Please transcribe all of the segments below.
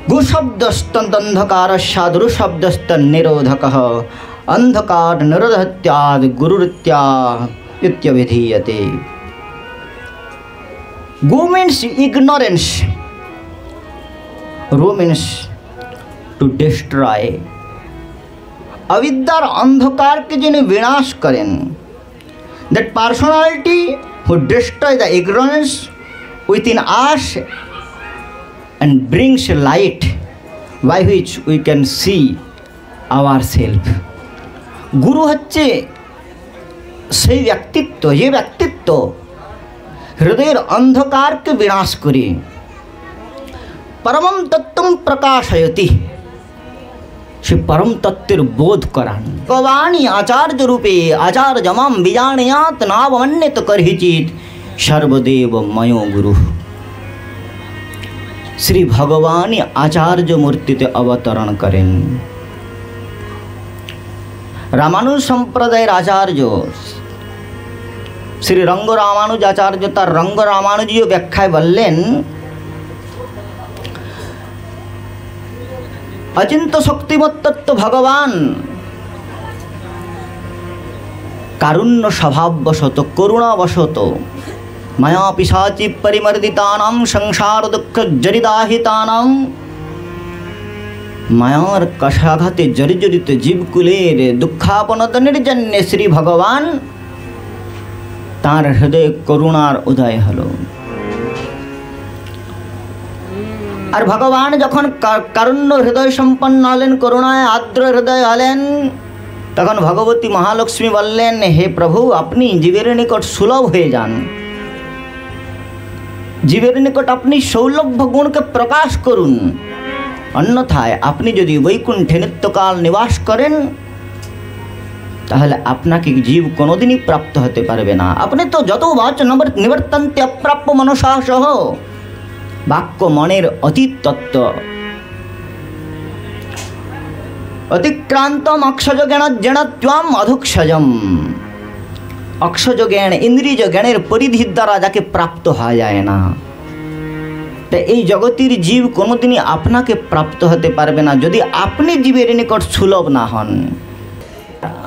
गुशब्दस्तदंधकार सादृशब्दस्तनिरोधकः अंधकार निरोधत्याद गुरुरित्या इत्यभिधीयते। गु means ignorance, रू मीन्स टू डिस्ट्रॉय। अविद्या अंधकार के जिन्हें विनाश करें, that personality who destroy the ignorance within us and brings light by which we can see ourselves. गुरु হচ্ছে সেই ব্যক্তিত্ব, যে ব্যক্তিত্ব हृदय अंधकार के विनाश करे, परम तत्व प्रकाशयति, से परम तत्व बोध करान। भगवानी आचार्य रूपे आचार्य मां विजानयात नावमन्यत करहिचित सर्वदेव मयो गुरु। श्री भगवान आचार्य मूर्तिते अवतरण करें। रामानुज संप्रदायर आचार्य श्री रंग रामानुज आचार्य तार रंग रामानुजीय व्याख्याय बोलें, अचिंत्य शक्तिमत्तत्व भगवान कारुण्य स्वभाववशत करुणावशत माया पिशाचि परिमर्दितानां संसार दुख जरिदाहितानां मायार कषाघाते जर्जरित जीवकुलेर दुखापनत निर्जन्य श्री भगवान तार हृदय करुणार उदय हलो। और भगवान जखन कारुण्य हृदय सम्पन्न हलेन, करुणाय आर्द्र हृदय हलेन, तखन भगवती महालक्ष्मी बोलें, हे प्रभु अपनी जीवेर निकट सुलभ हो जान, जीवेर निकट अपनी सौलभ्य गुण के प्रकाश करुन, अन्यथाय अपनी यदि वैकुंठे नित्यकाल निवास करें ताहले आपनाके जीव कोनोदिनই प्राप्त होते पारबे ना। अपनी तो जतो वाच निवर्तन्ते अप्राप्य मनसा सह, वाक्य मनेर अतीत तत्व अतिक्रांतम अक्षज ज्ञान ज्ञानत्वाम अधुक्षजम। अक्षज ज्ञान इंद्रिय ज्ञानेर परिधि द्वारा जाके प्राप्त हो जाए ना, तो ये जगतिर जीव कोनोदिनই आपनाके प्राप्त होते पारबे ना यदि अपनी जीवेर निकट सुलभ ना हन।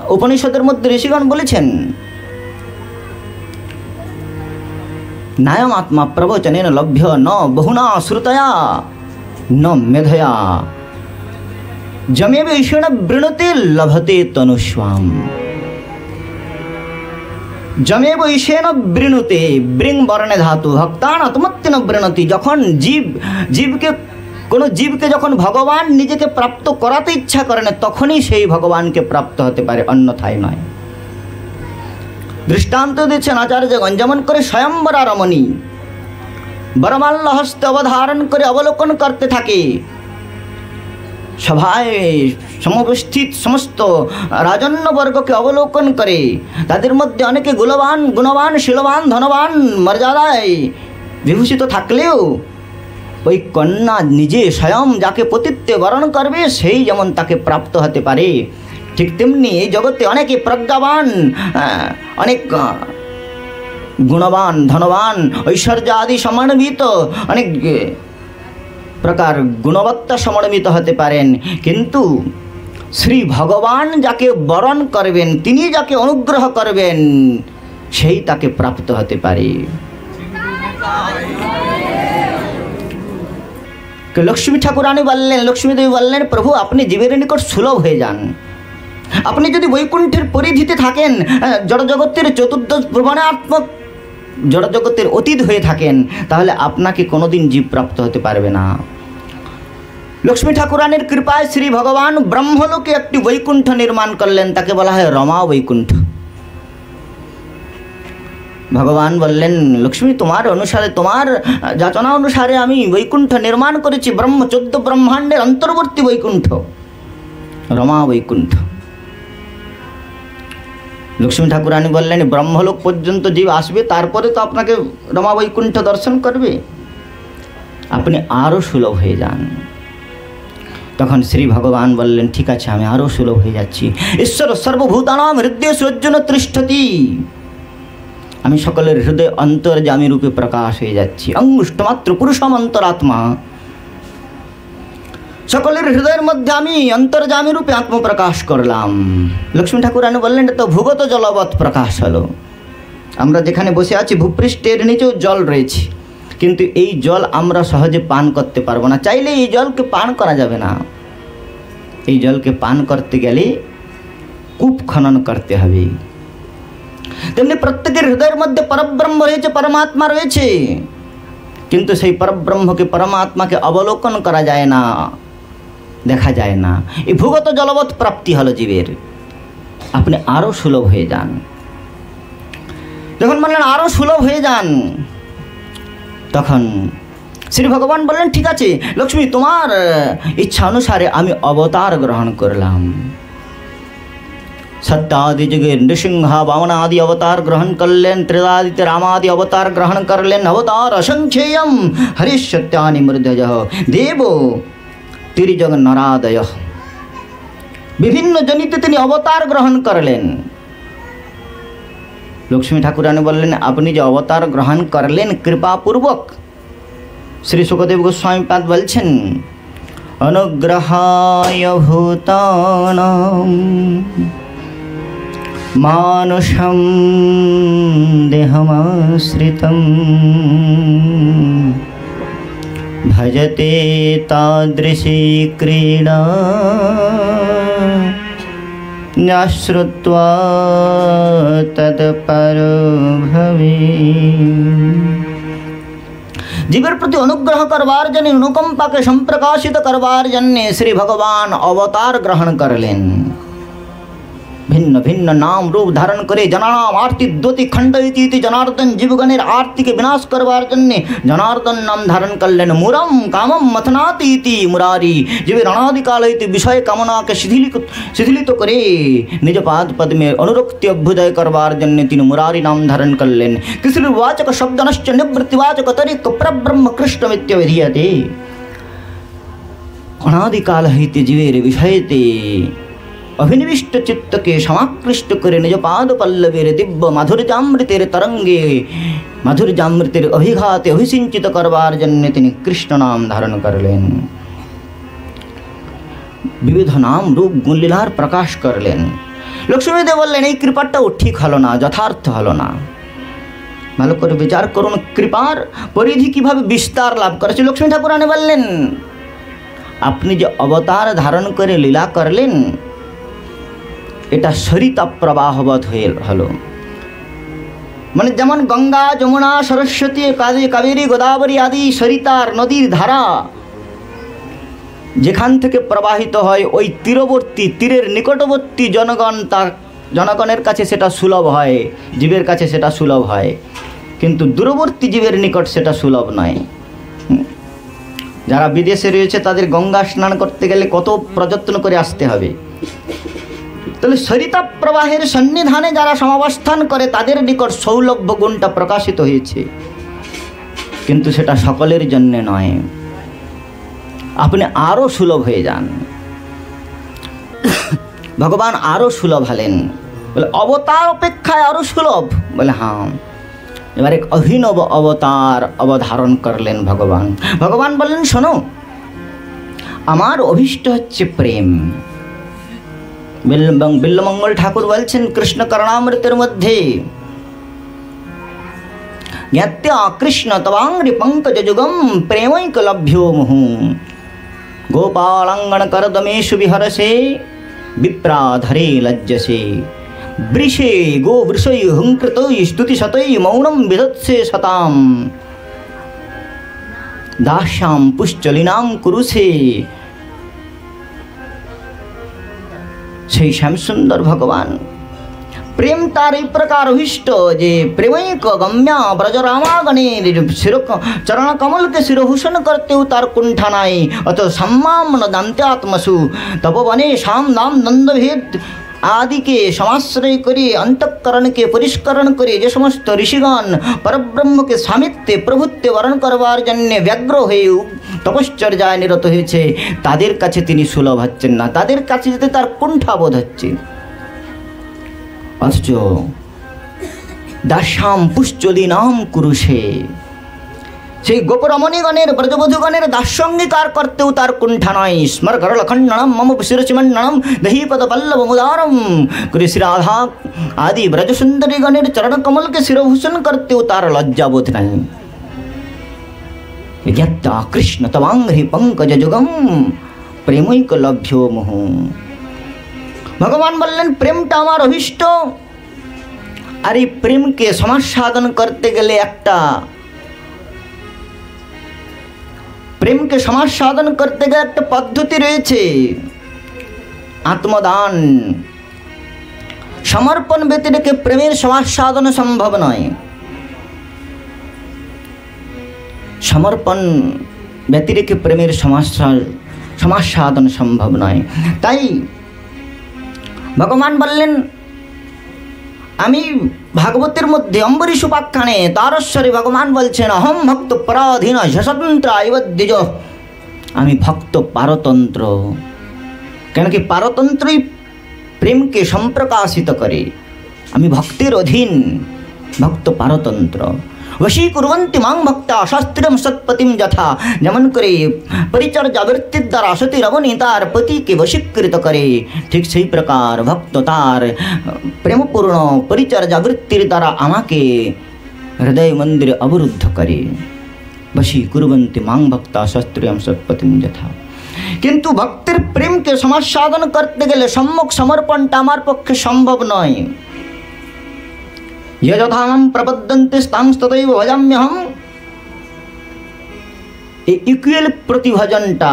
उपनिषदेर मध्य ऋषिगण बोलेছেন, नायम आत्मा प्रवचनेन लभ्य न बहुना श्रुतया न मेधया जमेव ईशेन वृणते लभते तनुष्वाम। जमेव ईशेन वृणुते, वृंग वर्ण धातु, भक्तान आत्मत्यन वृणति। जखन जीव के कोनो जीव के जखन भगवान निजेके प्राप्त कराते इच्छा करें तखनी सेई भगवान के प्राप्त होते पारे, अन्यथाय नय। दृष्टान्त दिच्छेन आचार्यगण, जेमन करे स्वयंवरा रमणी बरमाल्य हस्ते अवधारण करे अवलोकन करते थाके, सभाय समवस्थित समस्त राजन्य वर्ग के अवलोकन करे, तादेर मध्य अनेके गुणवान गुणवान शीलवान धनवान मर्यादाय विभूषित थाकलेও ওই কন্যা নিজে স্বয়ং যাকে পতিত্বে বরণ করবে সেই যেমন তাকে প্রাপ্ত হতে পারে, ঠিক তেমনি এই জগতে অনেকে প্রজ্ঞাবান, অনেক গুণবান ধনবান ঐশ্বর্য আদি সমন্বিত অনেক প্রকার গুণবত্তা সমন্বিত হতে পারেন, কিন্তু শ্রী ভগবান যাকে বরণ করবেন, তিনি যাকে অনুগ্রহ করবেন সেই তাকে প্রাপ্ত হতে পারে। लक्ष्मी ठाकुरानी बोलें, लक्ष्मी देवी बोलें, प्रभु अपनी जीवेर निकट सुलभ हो जान। अपनी यदि वैकुंठेर परिधिते थाकेन, जड़ जगतेर चतुर्दश भुवनात्मक जड़ जगतेर अतीत हये थाकेन, ताहले आपनाके कोनोदिन जीव प्राप्त होते पारबे ना। लक्ष्मी ठाकुरानीर कृपाय श्री भगवान ब्रह्मलोके एकटी वैकुंठ निर्माण करलेन, ताके बला हय रमा वैकुंठ। भगवान बोलें, लक्ष्मी तुम्हार अनुसारे तुम्हार जाचना अनुसारे आमी वैकुंठ निर्माण करेছি, ब्रह्म 14 ब्रह्मांडेर अंतर्वर्ती वैकुंठ रमा वैकुंठ। लक्ष्मी ठाकुरानी बोलें, ब्रह्मलोक पर्यन्त जीव आसबे, तारपरे तो आपनाके रमा वैकुंठ दर्शन करबे, अपनी आरो सुलभ हो जान। तखन श्री भगवान बोलें, ठीक आछे आमी आरो सुलभ हो जाচ্ছি। ईश्वर सर्वभूतानां हृदयेषु अर्जुन तिष्ठति, आमी सकलेर हृदय अंतर्जामी रूपे प्रकाश हो जाচ্ছি। अंगुष्ठमात्र पुरुषम अंतरात्मा। সকলের হৃদয়ের মধ্যে আমি অন্তর্যামী রূপে আত্মপ্রকাশ করলাম। লক্ষ্মী ঠাকুরানী বললেন এটা তো ভূগত জলবৎ প্রকাশ হলো। আমরা যেখানে বসে আছি ভূপৃষ্ঠের নিচেও জল রয়েছে, কিন্তু এই জল আমরা সহজে পান করতে পারবো না। চাইলে এই জলকে পান করা যাবে না। এই জলকে পান করতে গেলে কূপ খনন করতে হবে। তেমনি প্রত্যেকের হৃদয়ের মধ্যে পরব্রহ্ম রয়েছে, পরমাত্মা রয়েছে, কিন্তু সেই পরব্রহ্মকে পরমাত্মাকে অবলোকন করা যায় না, দেখা যায় না। এই ভূগত জলবৎ প্রাপ্তি হলো জীবের। আপনি আরও সুলভ হয়ে যান। যখন বললেন আরও সুলভ হয়ে যান, তখন শ্রী ভগবান বললেন ঠিক আছে লক্ষ্মী, তোমার ইচ্ছা অনুসারে আমি অবতার গ্রহণ করলাম। সত্যাদি যুগে নৃসিংহ বামন আদি অবতার গ্রহণ করলেন, ত্রিদাদিত্য রামাদি অবতার গ্রহণ করলেন। অবতার অসংখ্যেয়ম হরিশ সত্যানি মৃদয় দেব তিরিজগ নরাদয়। বিভিন্ন জনিতে তিনি অবতার গ্রহণ করলেন। লক্ষ্মী ঠাকুরানী বললেন আপনি যে অবতার গ্রহণ করলেন কৃপাপূর্বক, শ্রী সুখদেব গোস্বামীপাদ বলছেন অনুগ্রহায় ভূতানাং মানুষম দেহমাশ্রিতম ভজতে তাদৃশী ক্রীড়া ন্যাশ্রুত্বা তৎপরো ভবে। জীবের প্রতি অনুগ্রহ করবার জন্য, অনুকম্পাকে সম্প্রকাশিত করবার জন্য শ্রী ভগবান অবতার গ্রহণ করলেন। ভিন্ন ভিন্ন নাম রূপ ধারণ করে জনানাম আরতি দ্যোতি খণ্ডয়তি জনার্দন জীবগণের আরতিকে বিনাশ করবার জন্যে জনার্দন নাম ধারণ করলেন। মুরম কামম মথনাতি ইতি মুরারি। জীবের অনাদিকাল হইতে বিষয় কামনাকে শিথিলিত করে নিজ পাদ পদ্মে অনুরক্তি অভ্যুদয় করবার জন্য তিনি মুরারি নাম ধারণ করলেন। কৃষ্ণবাচক শব্দনশ্চ নিবৃত্তিবাচক তরিক পরব্রহ্ম কৃষ্ণমিত্যভিধীয়তে। অনাদিকাল হইতে জীবের বিষয়তে অভিনিবিষ্ট চিত্তকে সমাকৃষ্ট করে নিজ পাদ পল্লবের দিব্য মাধুর্যামৃতের তরঙ্গে মাধুর্যামৃতের অভিঘাতে অভিসিঞ্চিত করবার জন্য তিনি কৃষ্ণ নাম ধারণ করলেন। বিবিধ নাম রূপ গুণলীলার প্রকাশ করলেন। লক্ষ্মীদেব বললেন এই কৃপাটাও ঠিক হলো না, যথার্থ হলো না। ভালো করে বিচার করুন কৃপার পরিধি কিভাবে বিস্তার লাভ করেছে। লক্ষ্মী ঠাকুরানী বললেন আপনি যে অবতার ধারণ করে লীলা করলেন এটা সরিতা প্রবাহবৎ হলো। মানে যেমন গঙ্গা যমুনা সরস্বতী কাবেরী গোদাবরী আদি সরিতার নদীর ধারা যেখান থেকে প্রবাহিত হয়, ওই তীরবর্তী তীরের নিকটবর্তী জনগণের কাছে সেটা সুলভ হয়, জীবের কাছে সেটা সুলভ হয়, কিন্তু দূরবর্তী জীবের নিকট সেটা সুলভ নয়। যারা বিদেশে রয়েছে তাদের গঙ্গা স্নান করতে গেলে কত প্রযত্ন করে আসতে হবে। তাহলে সরিতা প্রবাহের সন্নিধানে যারা সমাবস্থান করে তাদের নিকট সৌলভ্য গুণটা প্রকাশিত হয়েছে, কিন্তু সেটা সকলের জন্য নয়। আপনি আরও সুলভ হয়ে যান। ভগবান আরও সুলভ হলেন। বলে অবতার অপেক্ষায় আরও সুলভ? বলে হ্যাঁ। এবার এক অভিনব অবতার অবধারণ করলেন ভগবান। ভগবান বললেন শোনো, আমার অভীষ্ট হচ্ছে প্রেম। বিল্লমঙ্গল ঠাকুর বলছেন কৃষ্ণ করণামৃতের মধ্যে জ্ঞাত্যা কৃষ্ণ তবাঙ্গি পঙ্কজ যুগম প্রেমৈকলভ্যো মুহু গোপালাঙ্গন করদমেষু বিহরসে বিপ্রাধরে লজ্জসে বৃষে গো বৃষৈ হুঙ্কৃতৈ স্তুতি শতৈ মৌনম বিধৎসে শতাম দাস্যাম পুশ্চলিনাং কুরুষে। সেই শ্যামসুন্দর ভগবান প্রেম তার এই প্রকার অভিষ্ট যে প্রেমৈক গম্যা ব্রজরামাগণের চরণ কমলকে শিরভূষণ করতেও তার কুণ্ঠা নাই। অত সম্মাম দান্ত্যাত্মসু তপবনে শাম নাম নন্দভেদ আদিকে সমাশ্রয় করে অন্তঃকরণকে পরিষ্করণ করে যে সমস্ত ঋষিগণ পরব্রহ্মকে স্বামিত্বে প্রভুত্বে বরণ করবার জন্যে ব্যগ্র হয়ে তপশ্চর্যায় নিরত হয়েছে, তাদের কাছে তিনি সুলভ হচ্ছেন না, তাদের কাছে যেতে তার কুণ্ঠাবোধ হচ্ছে। অথচ দাস্যাম পুশ্চলিনাম কুরুষে, সেই গোপরমণিগণের ব্রজবধূগণের দাস্যঙ্গীকার করতেও তার কুণ্ঠা নয়। স্মর করলখণ্ডনম মম শিরচিমণ্ডনম দহীপদ পল্লব মুদারম করে শ্রী রাধা আদি ব্রজসুন্দরীগণের চরণকমলকে শিরভূষণ করতেও তার লজ্জাবোধ নাই। যত্তা কৃষ্ণ তবাঙ্ঘ্রি পঙ্কজ যুগম প্রেমৈক লভ্য মোহ। ভগবান বললেন প্রেমটা আমার অভীষ্ট, আর এই প্রেমকে সমাজ সাধন করতে গেলে প্রেমকে সমাজ সাধন করতে গেলে একটা পদ্ধতি রয়েছে, আত্মদান। সমর্পণ ব্যতিরেকে প্রেমের সমাজ সাধন সম্ভব নয়। সমর্পণ ব্যতিরেকে প্রেমের সমাজ সাধন সম্ভব নয়। তাই ভগবান বললেন, আমি ভাগবতের মধ্যে অম্বরীশ উপাখ্যানে তারস্বরে ভগবান বলছেন, অহম ভক্ত পরাধীন যশতন্ত্র আইবদ্যজ, আমি ভক্ত পারতন্ত্র। কেন কি পারতন্ত্রই প্রেমকে সম্প্রকাশিত করে। আমি ভক্তের অধীন, ভক্ত পারতন্ত্র। वशीकुर्वन्ति मां भक्ता शास्त्रियं सत्पतिं यथा, যেমন করে পরিচর্যা বৃত্তির দ্বারা সতী রমণী তার পতিকে বশীকৃত করে, ঠিক সেই প্রকার ভক্ত তার প্রেমপূর্ণ পরিচর্যা বৃত্তির দ্বারা আমাকে হৃদয় মন্দিরে অবরুদ্ধ করে। বশীকুর্বন্তি মাং ভক্তা শাস্ত্রিয়ম সৎপতিম যথা। কিন্তু ভক্তের প্রেমকে সমাজ সাধন করতে গেলে সম্মুখ সমর্পণটা আমার পক্ষে সম্ভব নয়। যথাম প্রপদ্যন্তে স্তাংস্ততৈব ভজাম্যহম, এই ইকুয়াল প্রতিভজনটা,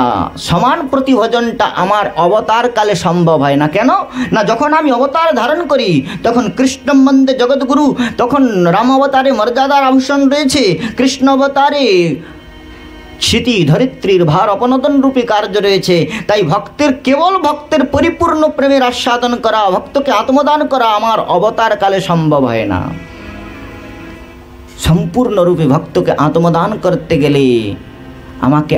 সমান প্রতিভজনটা আমার অবতার কালে সম্ভব হয় না। কেন না, যখন আমি অবতার ধারণ করি তখন কৃষ্ণ বন্দে জগৎগুরু, তখন রাম অবতারে মর্যাদার আভূষণ রয়েছে, কৃষ্ণ অবতারে স্মৃতি ধরিত্রীর ভার অপনোদন রূপী কার্য রয়েছে। তাই কেবল ভক্তের পরিপূর্ণ প্রেমের আস্বাদন করা, ভক্তকে আত্মদান করা আমার অবতার কালে সম্ভব হয় না। সম্পূর্ণরূপে ভক্তকে আত্মদান করতে গেলে আমাকে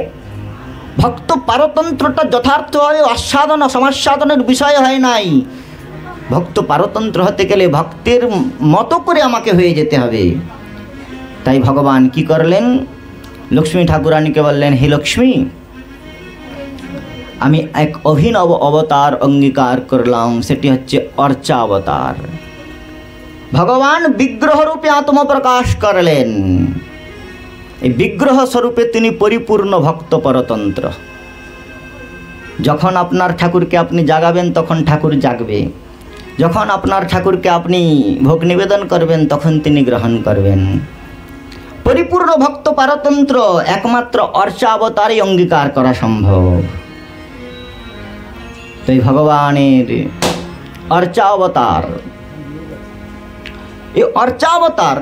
ভক্ত পারতন্ত্রটা যথার্থভাবে আস্বাদন সমাস্বাদনের বিষয় হয় নাই। ভক্ত পারতন্ত্র হতে গেলে ভক্তের মতো করে আমাকে হয়ে যেতে হবে। তাই ভগবান কি করলেন, লক্ষ্মী ঠাকুরানীকে বললেন, হে লক্ষ্মী, আমি এক অভিনব অবতার অঙ্গীকার করলাম, সেটি হচ্ছে অর্চা অবতার। ভগবান বিগ্রহ রূপে আত্মপ্রকাশ করলেন। এই বিগ্রহ স্বরূপে তিনি পরিপূর্ণ ভক্ত পরতন্ত্র। যখন আপনার ঠাকুরকে আপনি জাগাবেন তখন ঠাকুর জাগবে, যখন আপনার ঠাকুরকে আপনি ভোগ নিবেদন করবেন তখন তিনি গ্রহণ করবেন। পরিপূর্ণ ভক্ত পারতন্ত্র একমাত্র অর্চা অবতারে অঙ্গীকার করা সম্ভব। তাই ভগবানের অর্চা অবতার, এই অর্চা অবতার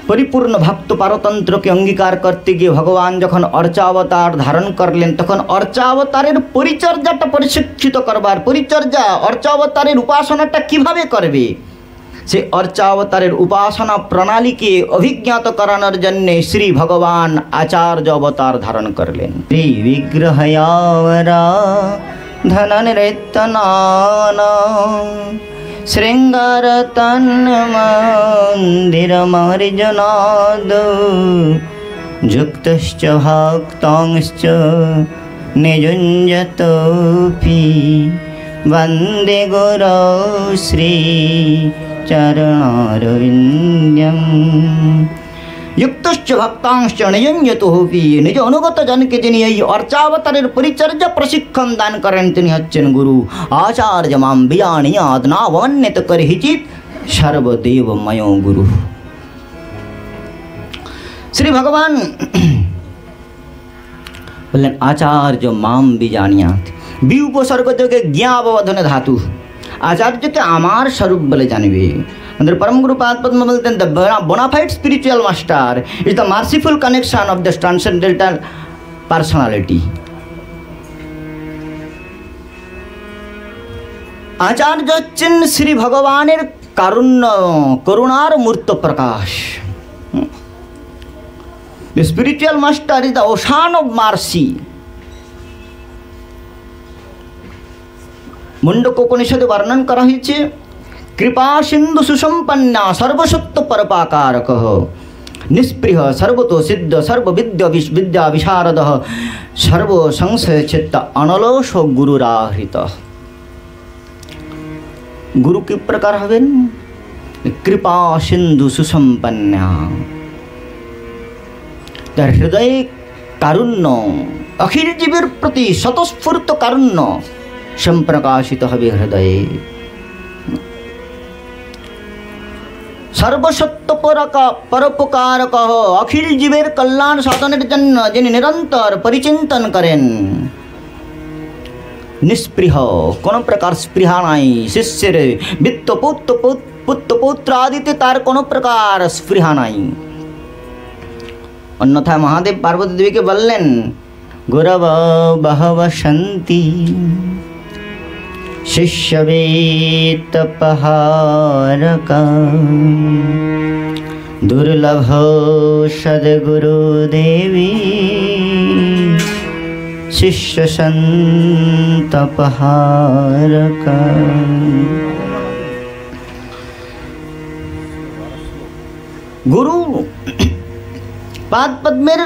পরিপূর্ণ ভক্ত পারতন্ত্রকে অঙ্গীকার করতে গিয়ে ভগবান যখন অর্চা অবতার ধারণ করলেন, তখন অর্চা অবতারের পরিচর্যাটা পরিশিক্ষিত করবার, পরিচর্যা অর্চা অবতারের উপাসনাটা কিভাবে করবে, সেই অর্চা অবতারের উপাসনা প্রণালীকে অভিজ্ঞাত করানোর জন্যে শ্রী ভগবান আচার্য অবতার ধারণ করলেন। শ্রী বিগ্রহয়াবরা ধননৃত্যনানা শৃঙ্গার তন্মন্দির মার্জনাদ যুক্তশ্চ ভক্তাংশ্চ নিযুঞ্জতোপি বন্দে গুরৌ শ্রী চরণারবিন্দম। যুক্তশ্চ ভক্তাংশ্চ নিযুঞ্জতোপি, নিজ অনুগত জনকে যিনি এই অর্চাবতারের পরিচর্যা প্রশিক্ষণ দান করেন তিনি হচ্ছেন গুরু। আচার্য মাম বিয়ানিয়াদ নাবন্যত করিচিত সর্বদেবময় গুরু। শ্রী ভগবান বললেন আচার্য মাম বিজানিয়াত। বি উপসর্গ যোগে জ্ঞাববোধনে ধাতু, আচার্যকে আমার স্বরূপ বলে জানবে। আমাদের পরম গুরু পাদ পদ্ম বলতেন, the bonafide spiritual master is the merciful connection of the transcendental personality. আচার্য হচ্ছেন শ্রী ভগবানের করুণার মূর্ত প্রকাশ। The spiritual master is the ocean of mercy. Mundaka উপনিষদে বর্ণন করা হয়েছে, कृपा सिंधु सुसंपन्ना सर्वसत्व परपाकारक निस्पृह सर्वतो सिद्ध सर्वविद्या विद्या विशारद सर्व संशय चित्त अनलस गुरुराहृत। गुरु की प्रकार हवेन कृपा सिंधु सुसंपन्ना, तार हृदय कारुण्य अखिल जीवेर प्रति स्वतस्फूर्त कारुण्य संप्रकाशित हबे हृदय। सर्वसत्व परोपकारक अखिल जीवेर कल्याण साधनेर जन्य जिनि निरंतर परिचिंतन करें। निस्पृह कोनो प्रकार स्पृहा नाई, शिष्यर वित्त पुत्र पुत्र आदिते तार कोनो प्रकार स्पृहा नाई। अन्यथा महादेव पार्वती देवी के बोलें गुरव बहव सन्ति शिष्यवेत्तपहारका दुर्लभ सद्गुरुदेवी शिष्य संतपहारका। गुरु पाद पद्मेर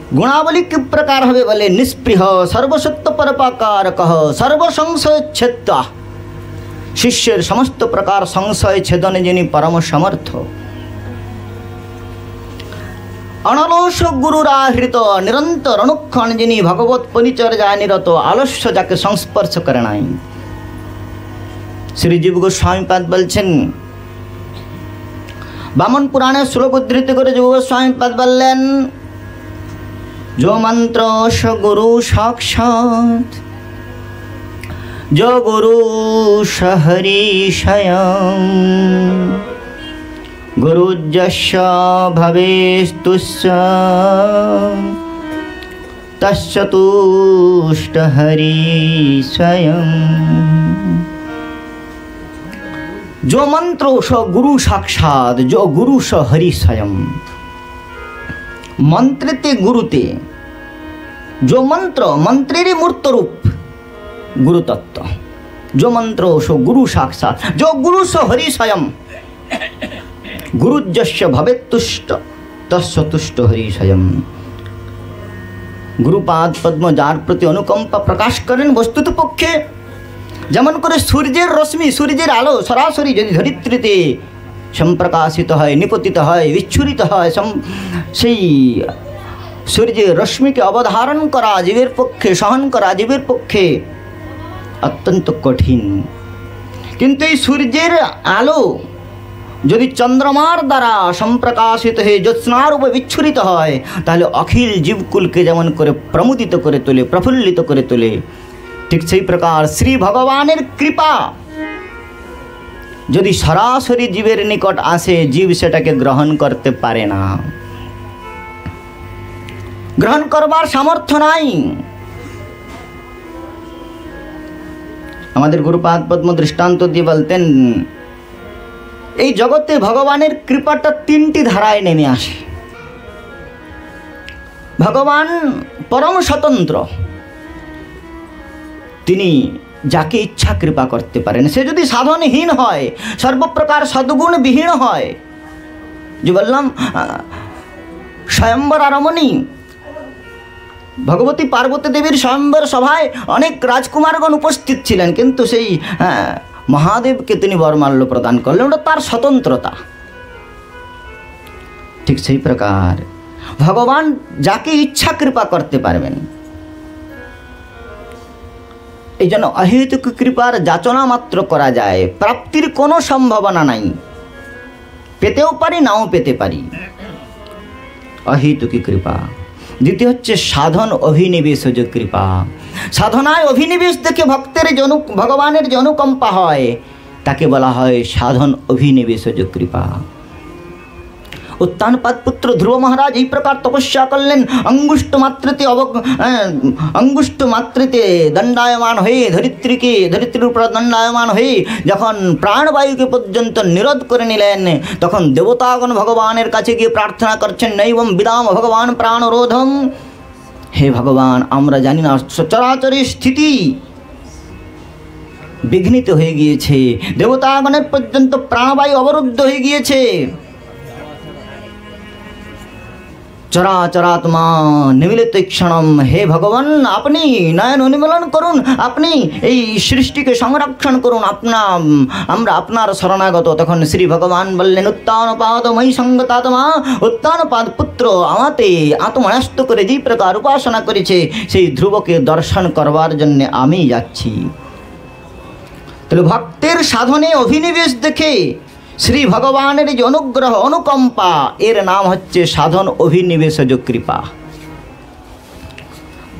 गुणावली के प्रकार हवे बोले निस्पृह सर्वसत्व परपाकारक सर्वसंशय छेद। शिष्यर समस्त प्रकार संशय छेदन जिनि परम समर्थ। अनलस गुरुराहृत निरंतर अनुक्षण जिनि भगवत परिचर्या निरत आलस्य जाके संस्पर्श करे नाई। श्री जीव गोस्वामी पाद बोलছেন बामन पुराणे श्लोक उद्धृत करे जीव गोस्वामी पाद बोलें जो मंत्र स गुरु साक्षात् जो गुरु स हरि स्वयं गुरुजस्य भवेस्तुस्य तस्य तुष्ट हरि स्वयं। जो मंत्र स गुरु साक्षात् जो गुरु स हरि स्वयं। मंत्रते गुरुते जो मंत्र मंत्रेर मूर्त रूप गुरु तत्व। जो मंत्र सो गुरु साक्षात् जो गुरु स हरि स्वयं गुरुजस्य भवेत् तुष्ट तस्य तुष्ट हरि स्वयं। गुरुपाद पद्म जार प्रति अनुकंपा प्रकाश करें वस्तुत पक्षे जेमन करे सूर्येर रश्मि सूर्येर आलो सरासरि यदि धरित्रीते सम्प्रकाशित है निपतित है विच्छुरित है সেই सूर्य रश्मि के अवधारण करा जीवेर पक्षे सहन करा जीवेर पक्षे अत्यंत कठिन। किन्तु सूर्येर आलो यदि चंद्रमार द्वारा सम्प्रकाशित है ज्योत्स्नारूप विच्छुरित है ताहले अखिल जीवकुल के जेमन करे प्रमुदित करे तोले प्रफुल्लित करे तोले ठीक सेई प्रकार श्री भगवानेर कृपा यदि सरासरि जीवेर निकट आसे जीव सेटाके ग्रहण करते पारे ना, ग्रहण करवार सामर्थ्य नाई। आमादेर गुरुपाद पद्म दृष्टान्त दिए बोलतें এই জগতে ভগবানের কৃপাটা তিনটি ধারায় নেমে আসে। ভগবান পরম স্বতন্ত্র, তিনি যাকে ইচ্ছা কৃপা করতে পারেন। সে যদি সাধনহীন হয় সর্বপ্রকার সদ্গুণ বিহীন হয়, যে বললাম স্বয়ম্বর আরমণী ভগবতী পার্বতী দেবীর স্বয়ম্বর সভায় অনেক রাজকুমারগণ উপস্থিত ছিলেন, কিন্তু সেই महादेव के তিনি বরমাল্য প্রদান করলেন, ওটা তার স্বতন্ত্রতা। ঠিক সেই প্রকার ভগবান যাকে ইচ্ছা কৃপা করতে পারবেন। এই জন্য অহেতুক কৃপার যাচনা মাত্র করা যায়, প্রাপ্তির কোনো সম্ভাবনা নাই, পেতেও পারি নাও পেতে পারি। অহেতুক কৃপা। দ্বিতীয় হচ্ছে সাধন অভিনিবেশজ কৃপা। সাধনায় অভিনিবেশ দেখে ভক্তের যে ভগবানের যে অনুকম্পা হয় তাকে বলা হয় সাধন অভিনিবেশজ কৃপা। उत्तानपाद पुत्र ध्रुव महाराज এই प्रकार तपस्या करलें, अंगुष्ठ मात्रिते दंडायमान हये धरित्रीर ऊपर दंडायमान हये जखन प्राणवायुके पर्यन्त निरोध करे निलेन, तखन देवतागण भगवानेर काछे गिये प्रार्थना करछेन नैवं विदाम भगवान प्राणरोधम। हे भगवान, आमरा जानि ना सचराचर स्थिति বিঘ্নিত হয়ে গিয়েছে, দেবতাগণের পর্যন্ত প্রাণবায়ু অবরুদ্ধ হয়ে গিয়েছে। চরাচরাত্মা নিমিলিত ক্ষণম, হে ভগবান আপনি নয়ন উন্মীলন করুন, আপনি এই সৃষ্টিকে সংরক্ষণ করুন, আমরা আপনার শরণাগত। তখন শ্রী ভগবান বললেন, উত্তানপাদ ময়ী সঙ্গতাত্মা, উত্তানপাদ পুত্র আমাতে আত্মনস্ত করে যে প্রকার উপাসনা করেছে সেই ধ্রুবকে দর্শন করবার জন্য আমি যাচ্ছি। তাহলে ভক্তের সাধনে অভিনিবেশ দেখে শ্রী ভগবানের যে অনুগ্রহ অনুকম্পা, এর নাম হচ্ছে সাধন অভিনিবেশজ কৃপা।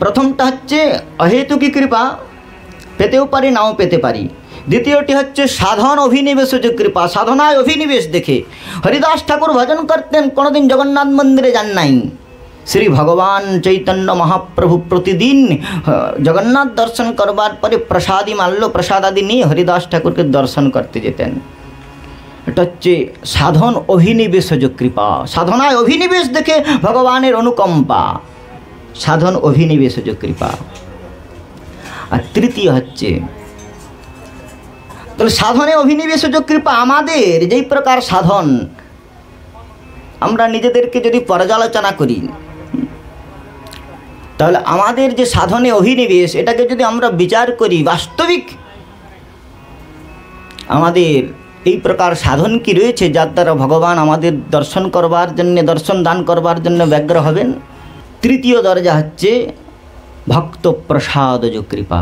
প্রথমটা হচ্ছে অহেতুকী কৃপা, পেতেও পারি নাও পেতে পারি। দ্বিতীয়টি হচ্ছে সাধন অভিনিবেশজ কৃপা, সাধনায় অভিনিবেশ দেখে। হরিদাস ঠাকুর ভজন করতেন, কোনোদিন জগন্নাথ মন্দিরে যান নাই। শ্রী ভগবান চৈতন্য মহাপ্রভু প্রতিদিন জগন্নাথ দর্শন করবার পরে প্রসাদী মাল্য প্রসাদাদি নিয়ে হরিদাস ঠাকুরকে দর্শন করতে যেতেন। এটা হচ্ছে সাধন অভিনিবেশজ কৃপা, সাধনায় অভিনিবেশ দেখে ভগবানের অনুকম্পা, সাধন অভিনিবেশজ কৃপা। আর তৃতীয় হচ্ছে, তাহলে সাধনে অভিনিবেশজ কৃপা আমাদের যেই প্রকার সাধন, আমরা নিজেদেরকে যদি পর্যালোচনা করি তাহলে আমাদের যে সাধনে অভিনিবেশ, এটাকে যদি আমরা বিচার করি, বাস্তবিক আমাদের এই প্রকার সাধন কি রয়েছে যার দ্বারা ভগবান আমাদের দর্শন করবার জন্য, দর্শন দান করবার জন্য ব্যগ্র হবেন। তৃতীয় দরজা হচ্ছে ভক্ত প্রসাদজ কৃপা।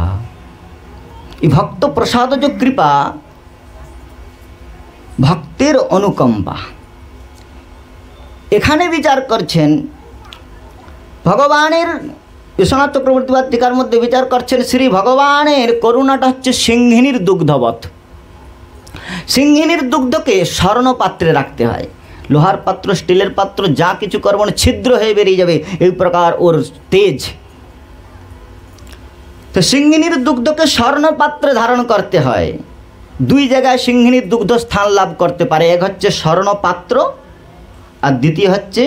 এই ভক্ত প্রসাদজ কৃপা ভক্তের অনুকম্পা। এখানে বিচার করছেন ভগবানের, বিশ্বনাথ চক্রবর্তী টিকার মধ্যে বিচার করছেন শ্রী ভগবানের করুণাটা হচ্ছে সিংহিনীর দুগ্ধবৎ। সিংহিনীর দুগ্ধকে স্বর্ণ পাত্রে রাখতে হয়, লোহার পাত্র স্টিলের পাত্র যা কিছু করব না ছিদ্র হয়ে বেরিয়ে যাবে, এই প্রকার ওর তেজ। তো সিংহিনীর দুগ্ধকে স্বর্ণ পাত্রে ধারণ করতে হয়। দুই জায়গায় সিংহিনীর দুগ্ধ স্থান লাভ করতে পারে, এক হচ্ছে স্বর্ণ পাত্র আর দ্বিতীয় হচ্ছে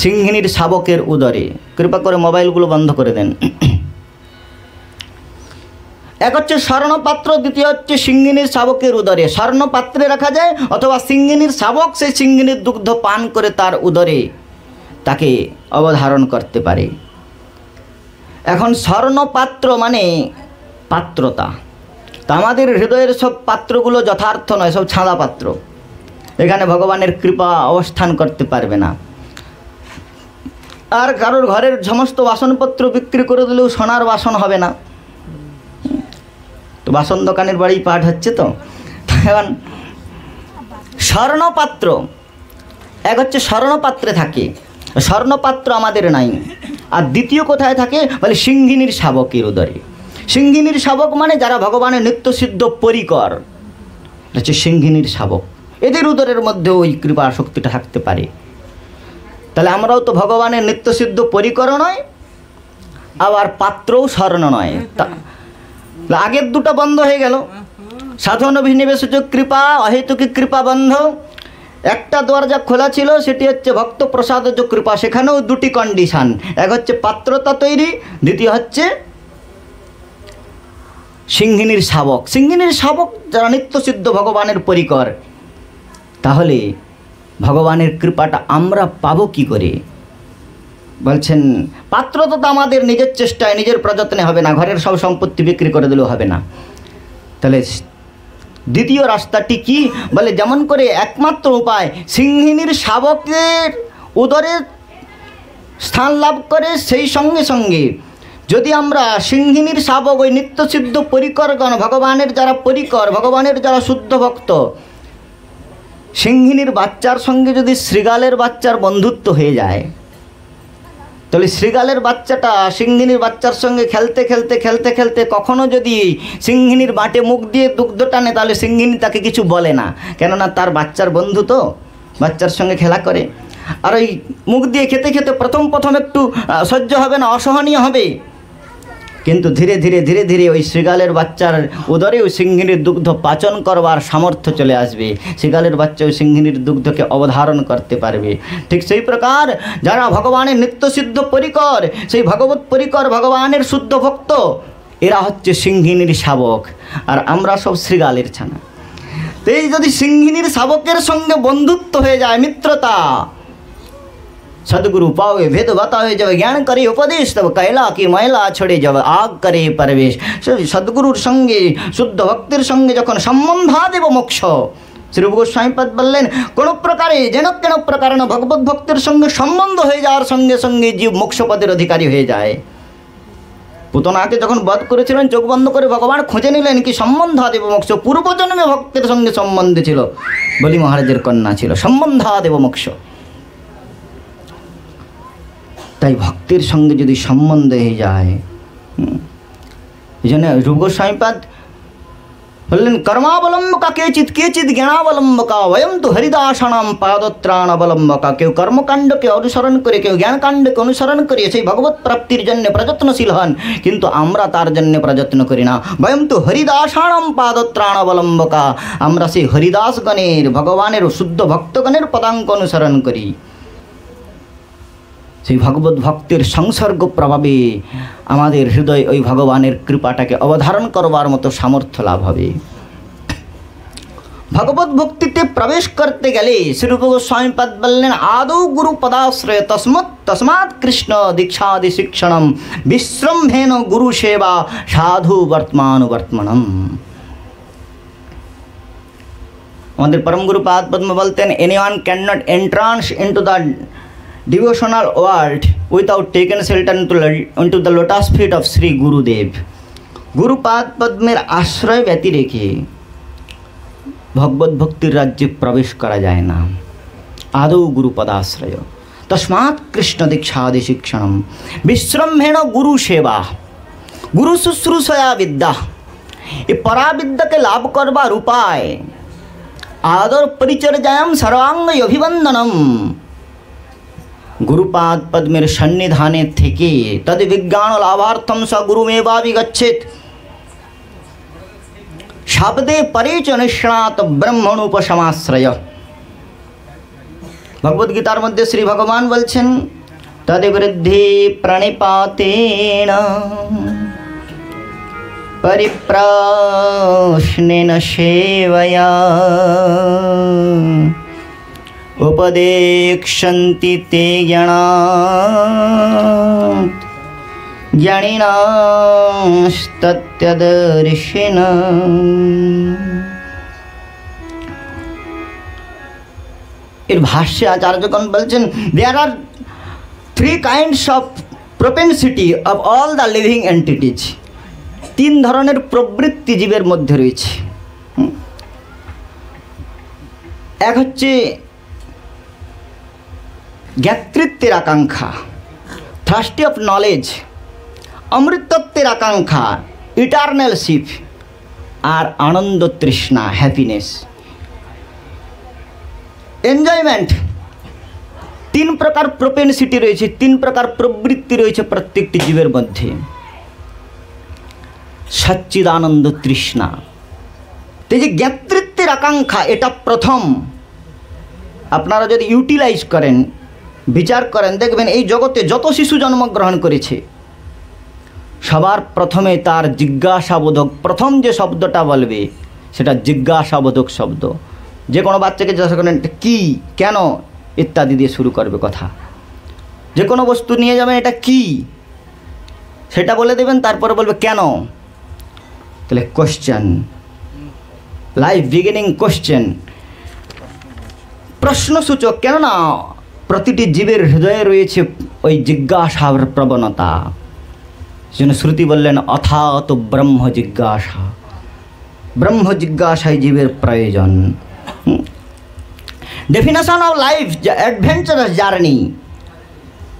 সিংহিনীর শাবকের উদরে। কৃপা করে মোবাইলগুলো বন্ধ করে দেন। এক হচ্ছে স্বর্ণপাত্র, দ্বিতীয় হচ্ছে সিংহিনীর শাবকের উদরে। স্বর্ণপাত্রে রাখা যায় অথবা সিংহিনীর শাবক সেই সিংহিনীর দুগ্ধ পান করে তার উদরে তাকে অবধারণ করতে পারে। এখন স্বর্ণপাত্র মানে পাত্রতা। তা আমাদের হৃদয়ের সব পাত্রগুলো যথার্থ নয়, সব ছাঁদা পাত্র। এখানে ভগবানের কৃপা অবস্থান করতে পারবে না। আর কারোর ঘরের সমস্ত বাসনপত্র বিক্রি করে দিলেও সোনার বাসন হবে না। তো বাসন দোকানের বাড়ি পাঠ হচ্ছে। তো এখন স্বর্ণপাত্র, এক হচ্ছে স্বর্ণপাত্রে থাকে, স্বর্ণপাত্র আমাদের নাই। আর দ্বিতীয় কোথায় থাকে বলে সিংহিনীর শাবকের উদরে। সিংহিনীর শাবক মানে যারা ভগবানের নিত্যসিদ্ধ পরিকর, হচ্ছে সিংহিনীর শাবক, এদের উদরের মধ্যে ওই কৃপা শক্তিটা থাকতে পারে। তাহলে আমরাও তো ভগবানের নিত্যসিদ্ধ পরিকর নয়, আবার পাত্রও স্বর্ণ নয়। আগের দুটো বন্ধ হয়ে গেল, সাধন অভিনিবেশজ কৃপা, অহেতুকী কৃপা বন্ধ। একটা দরজা খোলা ছিল, সেটি হচ্ছে ভক্ত প্রসাদজ কৃপা। সেখানেও দুটি কন্ডিশন, এক হচ্ছে পাত্রতা তৈরি, দ্বিতীয় হচ্ছে সিংহিনীর শাবক। সিংহিনীর শাবক যারা নিত্যসিদ্ধ ভগবানের পরিকর। তাহলে ভগবানের কৃপাটা আমরা পাবো কি করে? বলছেন পাত্রতা তো আমাদের নিজের চেষ্টায়, নিজের প্রযত্নে হবে না, ঘরের সব সম্পত্তি বিক্রি করে দিলেও হবে না। তাহলে দ্বিতীয় রাস্তাটি কি বলে, যেমন করে একমাত্র উপায় সিংহিনীর শাবকের উদরে স্থান লাভ করে, সেই সঙ্গে সঙ্গে যদি আমরা সিংহিনীর শাবক, ওই নিত্যসিদ্ধ পরিকরগণ, ভগবানের যারা পরিকর, ভগবানের যারা শুদ্ধ ভক্ত, সিংহিনীর বাচ্চার সঙ্গে যদি শৃগালের বাচ্চার বন্ধুত্ব হয়ে যায়, তাহলে শৃগালের বাচ্চাটা সিংহিনীর বাচ্চার সঙ্গে খেলতে খেলতে খেলতে খেলতে কখনো যদি সিংহিনীর বাটে মুখ দিয়ে দুগ্ধ টানে, তাহলে সিংহিনী তাকে কিছু বলে না, কেননা তার বাচ্চার বন্ধু তো, বাচ্চার সঙ্গে খেলা করে। আর ওই মুখ দিয়ে খেতে খেতে প্রথম একটু সহ্য হবে না, অসহনীয় হবে, কিন্তু ধীরে ধীরে ধীরে ধীরে ওই শৃগালের বাচ্চার উদরে ওই সিংহিনীর দুগ্ধ পাচন করবার সামর্থ্য চলে আসবে। শৃগালের বাচ্চা ওই সিংহিনীর দুগ্ধকে অবধারণ করতে পারবে। ঠিক সেই প্রকার যারা ভগবানের নিত্যসিদ্ধ পরিকর, সেই ভগবত পরিকর, ভগবানের শুদ্ধ ভক্ত, এরা হচ্ছে সিংহিনীর শাবক, আর আমরা সব শৃগালের ছানা। তো এই যদি সিংহিনীর শাবকের সঙ্গে বন্ধুত্ব হয়ে যায়, মিত্রতা, सदगुरु पावे भेद बतावे, जब ज्ञान करे उपदेश तब कैला की मैला छड़े, जब आग करे प्रवेश। सदगुरुर संगे शुद्ध भक्तिर संगे যখন সম্বন্ধা দেব মোক্ষ, শ্রী গোস্বামীপদ বললেন কোন প্রকারে যেন কেন প্রকারে ভগবত ভক্তের সঙ্গে সম্বন্ধ হয়ে যাওয়ার সঙ্গে সঙ্গে জীব মোক্ষপদের অধিকারী হয়ে যায়। পুতনাকে যখন বধ করেছিলেন চোখ বন্ধ করে ভগবান খুঁজে নিলেন কি সম্বন্ধা দেব মোক্ষ, পূর্বজন্মে ভক্তের সঙ্গে সম্বন্ধ ছিল, বলি মহারাজের কন্যা ছিল, সম্বন্ধা দেব মোক্ষ। তাই ভক্তের সঙ্গে যদি সম্বন্ধ হয়ে যায়, এই জন্য রূপ গোস্বামীপাদ বললেন কর্মাবলম্বকা কেচিৎ জ্ঞানাবলম্বকা, বয়ম তো হরিদাসানাম পাদত্রাণাবলম্বকা। কেউ কর্মকাণ্ডকে অনুসরণ করে, কেউ জ্ঞানকাণ্ডকে অনুসরণ করে সেই ভগবত প্রাপ্তির জন্য প্রযত্নশীল হন, কিন্তু আমরা তার জন্য প্রযত্ন করি না। বয়ম তো হরিদাসানাম পাদত্রাণাবলম্বকা, আমরা সেই হরিদাসগণের, ভগবানের শুদ্ধ ভক্তগণের পদাঙ্ক অনুসরণ করি। সেই ভগবত ভক্তের সংসর্গ প্রভাবে আমাদের হৃদয় ওই ভগবানের কৃপাটাকে অবধারণ করবার মতো সামর্থ্য লাভ হবে। ভগবত ভক্তিতে প্রবেশ করতে গেলে শ্রী গোস্বামীপদ বললেন আদৌ গুরু পদাশ্রয় তস্মাৎ কৃষ্ণ দীক্ষাদি শিক্ষণম বিশ্রম্ভেন গুরু সেবা সাধু বর্তমানুবর্তমানম। আমাদের পরম গুরু পাদ পদ্ম বলতেন anyone can not entrance into the devotional world without taking shelter into the lotus feet of Sri Gurudev। Gurupad পদ্মের আশ্রয় ব্যতি রেখে ভগবত ভক্তির রাজ্যে প্রবেশ করা যায় না। আদৌ গুরুপদাশ্রয় তস্মাৎ কৃষ্ণ দীক্ষাদি শিক্ষণম বিশ্রম্ভেণ গুরু সেবা, গুরু শুশ্রূষয়া বিদ্যা। এই পরাবিদ্যাকে লাভ করবার উপায় আদর পরিচর্যায়াম সর্বাঙ্গ অভিবন্দনম। গুরুপাদ পদ্মের সন্নিধানে থেকে তদ বিজ্ঞান লাভার্থম স গুরুমেবাভিগচ্ছেৎ শব্দে পরে চ নিষ্ণাত ব্রহ্মণোপসমাশ্রয়। ভগবদ্গীতার মধ্যে শ্রী ভগবান বলছেন তদ্বৃদ্ধি প্রণিপাতেন পরিপ্রশ্নেন সেবয়া উপদেক্ষন্তি তে জ্ঞানিনাস্তত্যদর্শিনাঃ। এর ভাষ্যে আচার্যগণ বলছেন there are three kinds of propensity of all the living entities. তিন ধরনের প্রবৃত্তি জীবের মধ্যে রয়েছে। এক হচ্ছে জ্ঞাতৃত্বের আকাঙ্ক্ষা, থার্স্টি অফ নলেজ, অমৃতত্বের আকাঙ্ক্ষা, ইটারনালশিপ, আর আনন্দ তৃষ্ণা, হ্যাপিনেস, এনজয়মেন্ট। তিন প্রকার প্রপেনসিটি রয়েছে, তিন প্রকার প্রবৃত্তি রয়েছে প্রত্যেকটি জীবের মধ্যে। সচ্চিদানন্দ তৃষ্ণা, এই যে জ্ঞাতৃত্বের আকাঙ্ক্ষা, এটা প্রথম। আপনারা যদি ইউটিলাইজ করেন, বিচার করেন, দেখবেন এই জগতে যত শিশু জন্মগ্রহণ করেছে সবার প্রথমে তার জিজ্ঞাসাবোধক, প্রথম যে শব্দটা বলবে সেটা জিজ্ঞাসাবোধক শব্দ। যে কোনো বাচ্চাকে জিজ্ঞাসা করেন কি, কেন ইত্যাদি দিয়ে শুরু করবে কথা। যে কোনো বস্তু নিয়ে যাবেন এটা কি, সেটা বলে দেবেন, তারপরে বলবে কেন। তাহলে কোশ্চেন, লাইফ বিগিনিং কোশ্চেন, প্রশ্নসূচক। কেননা প্রতিটি জীবের হৃদয়ে রয়েছে ওই জিজ্ঞাসার প্রবণতা। যেন শ্রুতি বললেন অথাত ব্রহ্ম জিজ্ঞাসা, ব্রহ্ম জিজ্ঞাসায় জীবের প্রয়োজন। Definition of life, adventurous journey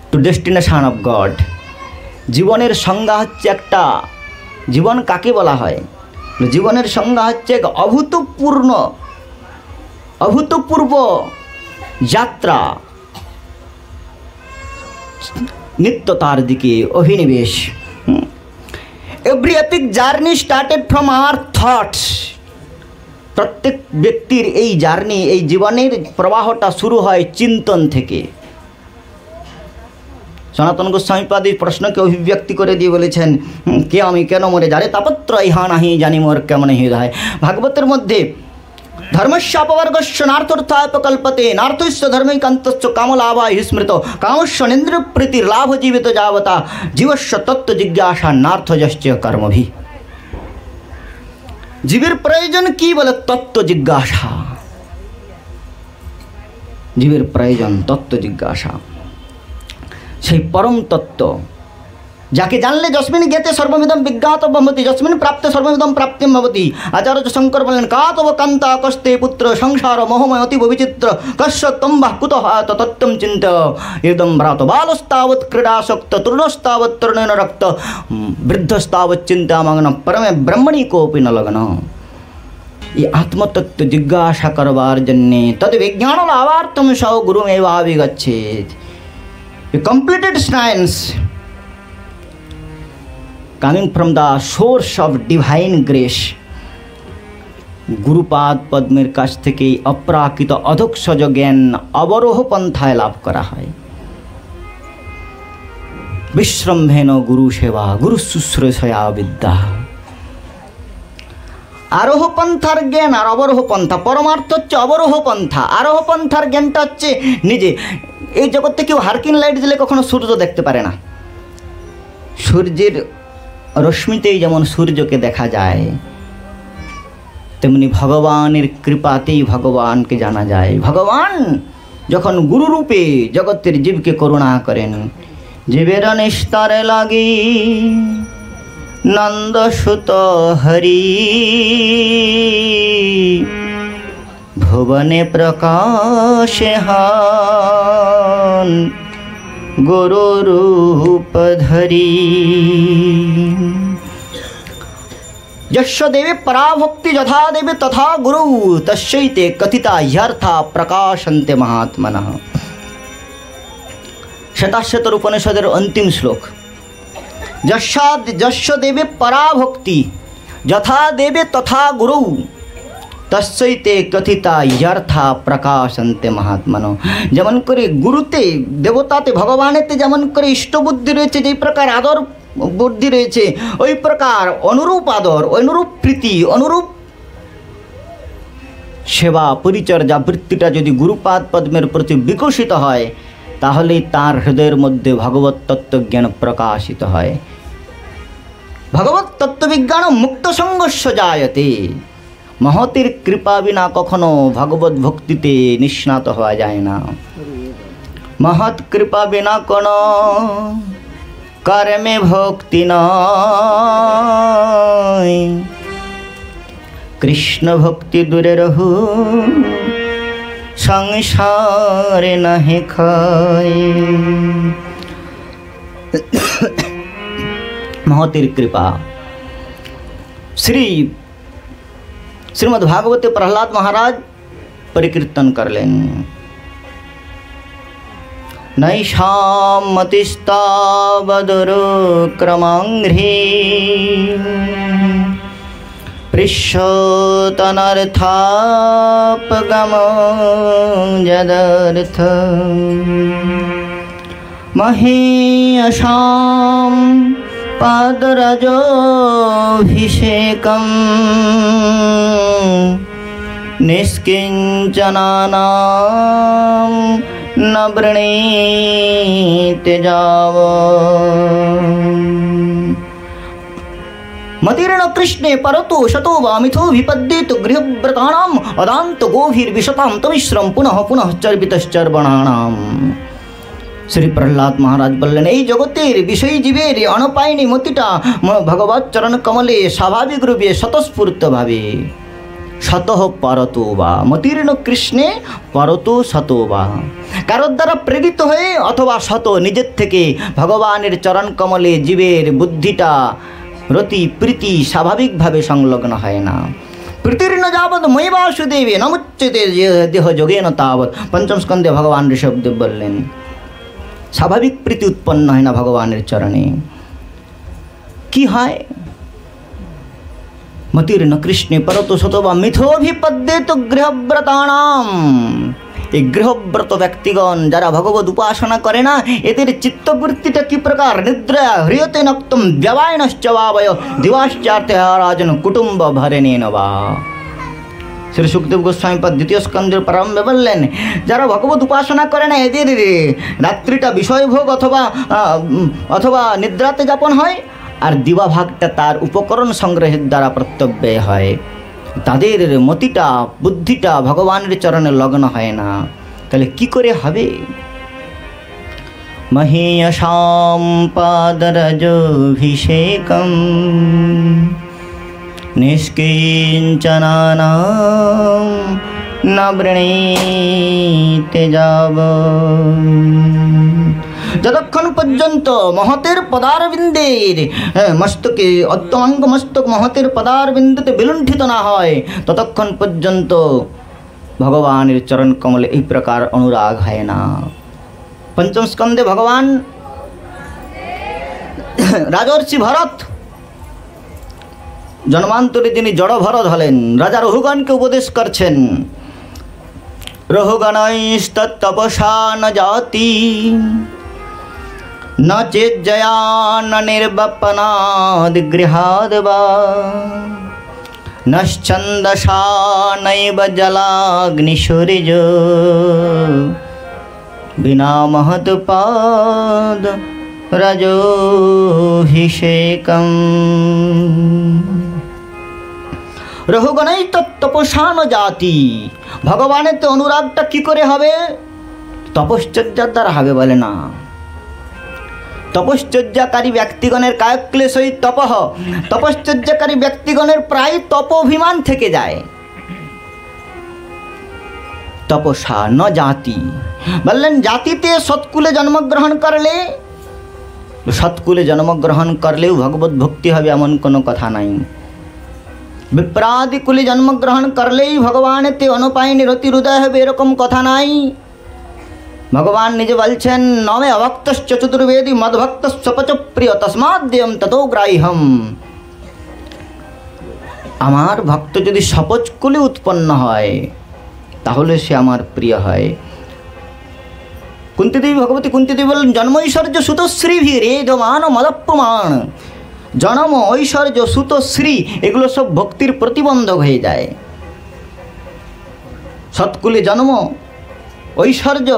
to destination of god. জীবনের সংজ্ঞা হচ্ছে একটা, জীবন কাকে বলা হয়? জীবনের সংজ্ঞা হচ্ছে এক অভূতপূর্ব যাত্রা, নিত্যতার দিকে অভিনিবেশ। Every epic journey started from our thoughts. প্রত্যেক ব্যক্তির এই জার্নি, এই জীবনের প্রবাহটা শুরু হয় চিন্তন থেকে। সনাতন গোস্বামীপাদি প্রশ্নকে অভিব্যক্তি করে দিয়ে বলেছেন, কে আমি কেন মরে যারে তাপত্র ইহা নাহি জানি মোর কেমন হৃদয়। ভাগবতের মধ্যে ধর্মস্যাপবর্গস্য নার্থোর্থাপকল্পতে নার্থস্য ধর্মৈকান্তস্য কামলাভায় স্মৃত কামস্য নিন্দ্রপ্রীতির লাভ জীবিত যাবতা জীবস্য তত্ত্ব জিজ্ঞাসা নার্থযশ্চ কর্মভি। জীবের প্রয়োজন কি বলে? তত্ত্ব জিজ্ঞাসা। জীবের প্রয়োজন তত্ত্ব জিজ্ঞাসা, সেই পরম তত্ত্ব যাকে জানলে যস্মিন জ্ঞাতে সর্বমিদম বিজ্ঞাতব্যম ভবতি যস্মিন প্রাপ্তে সর্বমিদম প্রাপ্তিম ভবতি। আচার্য শঙ্কর বললেন, কাতব কান্তা কস্তে পুত্র সংসার মোহময় অতীব বিচিত্র কস্য তম্বা কুত তত্ত্বম চিন্ত ইদম ভ্রাত বালস্তাবৎ ক্রীড়াসক্ত তরুণস্তাবৎ তরুণেন রক্ত বৃদ্ধস্তাবৎ চিন্তামগ্ন পরমে ব্রহ্মণি কোপি ন লগ্ন। এই আত্মতত্ত্ব জিজ্ঞাসা করবার জন্যে তদ বিজ্ঞান লাভার্থম সহ গুরুমেবাভিগচ্ছেৎ। A completed science coming from the source of divine grace। গুরুপাদ পদ্মের কাছ থেকে অপ্রাকৃত অধোক্ষজ জ্ঞান অবরোহ পন্থায় লাভ করা হয়। বিশ্রম্ভেন গুরু সেবা গুরু শুশ্রূষয়া বিদ্যা। আরোহ পন্থার জ্ঞান আর অবরোহ পন্থা, পরমার্থ হচ্ছে অবরোহ পন্থা। আরোহ পন্থার জ্ঞানটা হচ্ছে নিজে। এই জগতে কেউ হারকিন লাইট দিলে কখনো সূর্য দেখতে পারে না। সূর্যের রশ্মিতেই যেমন সূর্যকে দেখা যায়, তেমনি ভগবানের কৃপাতেই ভগবানকে জানা যায়। ভগবান যখন গুরুরূপে জগতের জীবকে করুণা করেন, জীবের নিস্তারে লাগি নন্দসুত হরি ভুবনে প্রকাশে হান গুরুরূপ ধরি। যস্য দেবে পরাভক্তি যথা দেবে তথা গুরু তস্যৈতে কথিতা ह्यर्था প্রকাশন্তে মহাত্মনঃ। শতাশ্বতর উপনিষদের অন্তিম শ্লোক। যস্য দেবে পরাভক্তি যথা দেবে তথা গুরু তস্যৈতে কথিতা ह्यर्था প্রকাশন্তে মহাত্মনঃ। যেমন করে গুরুতে, দেবতাতে, ভগবানেতে যেমন করে ইষ্টবুদ্ধি রয়েছে, যেই প্রকার আদর বুদ্ধি রয়েছে, ওই প্রকার অনুরূপ আদর, অনুরূপ প্রীতি, অনুরূপ সেবা পরিচর্যা বৃত্তিটা যদি গুরুপাদ পদ্মের প্রতি বিকশিত হয়, তাহলে তার হৃদয়ের মধ্যে ভগবত তত্ত্বজ্ঞান প্রকাশিত হয়। ভগবত তত্ত্ববিজ্ঞান মুক্ত সংঘর্ষ জায়তে। মহতের কৃপা বিনা কখনো ভগবত ভক্তিতে নিষ্ণাত হওয়া যায় না। মহৎ কৃপা বিনা কোন কর্মে ভক্তি নয়। কৃষ্ণ ভক্তি দূরে রহু সংসারে নাহি খায়। মহতের কৃপা। শ্রীমদ্ ভাগবতে প্রহ্লাদ মহারাজ পরিকীর্তন করলেন, নৈষাম মতিস্তাবদুরক্রমাঙ্ঘ্রি পৃষ্ঠতনর্থাপগম যদর্থ মহীয়সাম পাদরজোভিষেকম নিষ্কিঞ্চনানাম ন বৃণীতে যাব। মতির্ণ কৃষ্ণে পরতো শতো বা মিথো বিপদ্যেত গৃহব্রতানাম অদান্ত গোভীর্বিশতাম তমিশ্রম পুনঃ পুনঃ চর্বিতশ্চর্বণানাম। শ্রী প্রহ্লাদ মহারাজ বললেন, এই জগতের বিষয়ী জীবের অনপায়নী মতিটা ভগবৎ চরণ কমলে স্বাভাবিক রূপে স্বতঃস্ফূর্তভাবে শতঃ পরতো বা মতির্ণ কৃষ্ণে পরতো শতো বা, কারোর দ্বারা প্রেরিত হয়ে অথবা শত নিজের থেকে ভগবানের চরণ কমলে জীবের বুদ্ধিটা রতি প্রীতি স্বাভাবিকভাবে সংলগ্ন হয় না। প্রীতির্ন যাবৎ মই বাসুদেবে নমুচ্যতে দেহ যোগেন তাবৎ। পঞ্চম স্কন্ধে ভগবান ঋষভদেব বললেন, স্বাভাবিক প্রীতি উৎপন্ন হয় না ভগবানের চরণে। কি হয়? মতির্ন কৃষ্ণে পরতো শতবা মিথোভিপদ্যেত গৃহব্রতানাম। এই গৃহব্রত ব্যক্তিগণ যারা ভগবত উপাসনা করে না, এদের চিত্তবৃত্তিটা কি প্রকার? নিদ্রা হ্রিয়তে নক্তম ব্যবায়নশ্চবাবয় দিবাশ্চার্থে রাজন কুটুম্ব ভরে নেনবা। শ্রী সুখদেব গোস্বামী পদ দ্বিতীয় স্কন্ধের প্রারম্ভে বললেন, যারা ভগবত উপাসনা করে না এদের রাত্রিটা বিষয়ভোগ অথবা নিদ্রাতে যাপন হয়, আর দিবাভাগটা তার উপকরণ সংগ্রহের দ্বারা প্রত্যব্যয় হয়। তাদের মতিটা বুদ্ধিটা ভগবানের চরণে লগ্ন হয় না। তাহলে কি করে হবে? মহীয়সাম পাদরজোভিষেকম নিষ্কিঞ্চনানাম ন বৃণীতে যাব। যতক্ষণ পর্যন্ত মহতের পদারবিন্দের মস্তকে অত্যঙ্গ মস্তক মহতের পদারবিন্দুতে বিলুণ্ঠিত না হয়, ততক্ষণ পর্যন্ত ভগবানের চরণ কমলে এই প্রকার অনুরাগ হয় না। পঞ্চম স্কন্ধে ভগবান রাজর্ষি ভরত জন্মান্তরে তিনি জড় ভরত হলেন, রাজা রঘুগণকে উপদেশ করছেন। রঘুগণস্তপসা ন জাতি ন চেজ্জয়া ন নির্বাপনাদ গৃহাদ বা নশ্চন্দসা নৈব জলাগ্নিসূর্য বিনা মহৎপাদ রজোভিষেকম। রঘুগণই তপসা ন জাতি। ভগবানের তো অনুরাগটা কি করে হবে? তপশ্চর্যার দ্বারা হবে বলে না। তপশ্চর্যাকারী ব্যক্তিগণের কায়ক্লেশই তপঃ। তপশ্চর্যাকারী ব্যক্তিগণের প্রায় তপোভিমান থেকে যায়। তপসা ন জাতি বললেন, জাতিতে সৎকুলে জন্মগ্রহণ করলেও ভগবত ভক্তি হবে এমন কোনো কথা নাই। বিপ্রাদি কুলে জন্মগ্রহণ করলেই ভগবানেতে অনুপায়নী রতি হৃদয় হবে এরকম কথা নাই। ভগবান নিজে বলছেন, নমে অভক্তশ্চ চতুর্বেদী মদ্ভক্ত স্বপচ প্রিয় তস্মাদ্যম ততো গ্রাহ্যম। আমার ভক্ত যদি সপচ কুলে উৎপন্ন হয় তাহলে সে আমার প্রিয় হয়। কুন্তিদেবী ভগবতী কুন্তিদেবী বললেন, জন্ম ঐশ্বর্য সুতশ্রী রেদমান মদপ্যমান। জন্ম ঐশ্বর্য সুতশ্রী এগুলো সব ভক্তির প্রতিবন্ধক হয়ে যায়। সৎকুলে জন্ম, ঐশ্বর্য,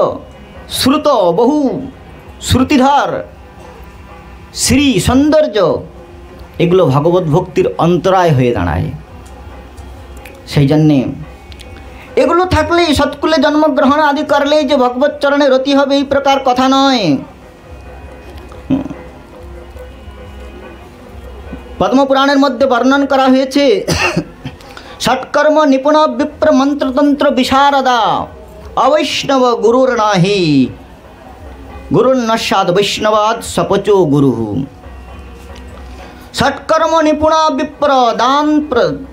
শ্রুত বহু শ্রুতিধর, শ্রী সৌন্দর্য এগুলো ভগবত ভক্তির অন্তরায় হয়ে দাঁড়ায়। সেই জন্যে এগুলো থাকলেই সৎকুলে জন্মগ্রহণ আদি করলেই যে ভগবত চরণে রতি হবে এই প্রকার কথা নয়। পদ্মপুরাণের মধ্যে বর্ণন করা হয়েছে, ষটকর্ম নিপুণ বিপ্র মন্ত্রতন্ত্র বিশারদা অবৈষ্ণব গুরুর নাহি গুরুর্নস্যাদ বৈষ্ণবাদ সপচো গুরু। ষটকর্ম নিপুণ বিপ্র দান